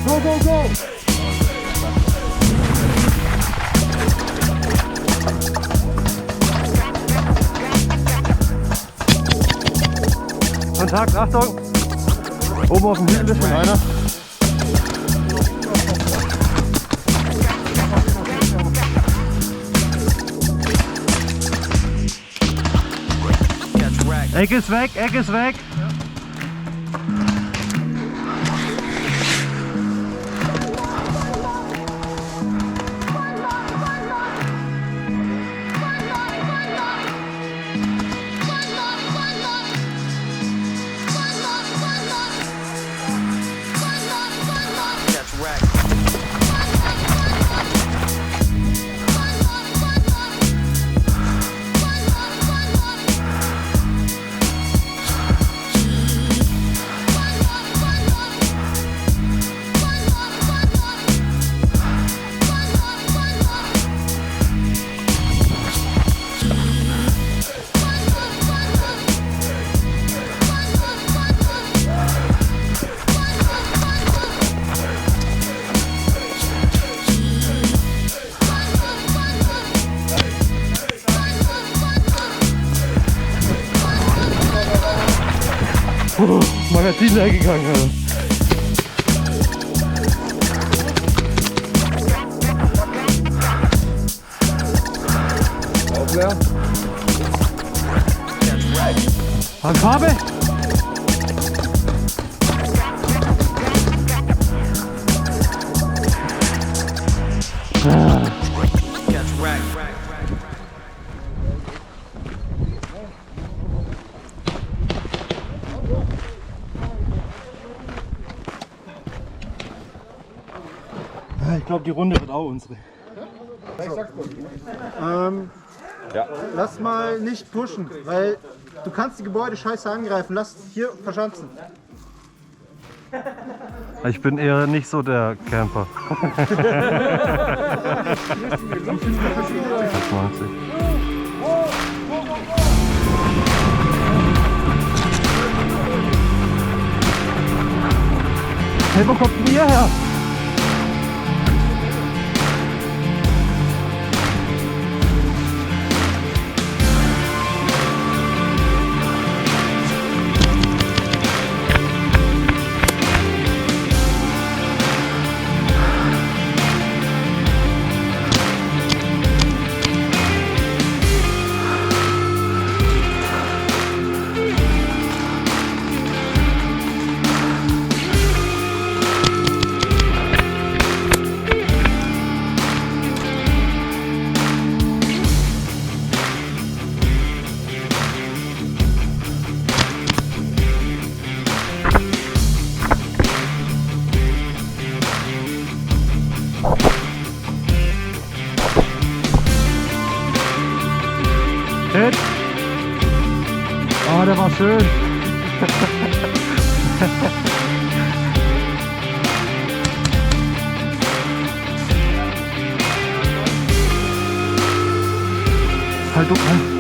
Go, go, go! Kontakt, Achtung! Oben auf dem Hügel ist schon einer. Eck ist weg, Eck ist weg! Magazin leer gegangen, Alter. Auch leer. Farbe? Ich glaube, die Runde wird auch unsere. Ja. Lass mal nicht pushen, weil du kannst die Gebäude scheiße angreifen. Lass hier verschanzen. Ich bin eher nicht so der Camper. 90. Hey, wo kommt denn ihr her? Hit. Oh, der war schön. Halt du an.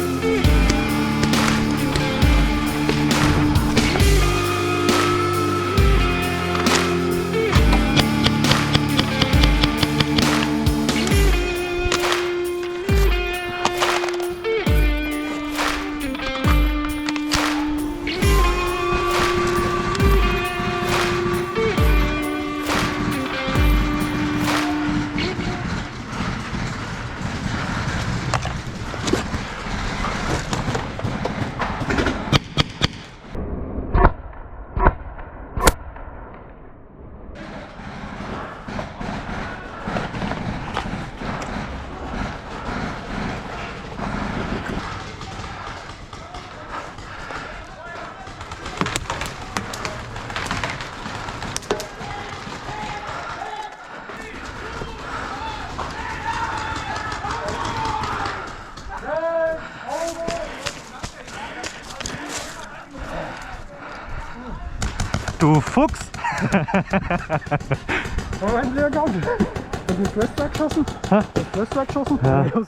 Du Fuchs! Oh, ein Lehrgang! Hast du das Schwester geschossen? Ha? Das Schwester geschossen? Ja. Ja.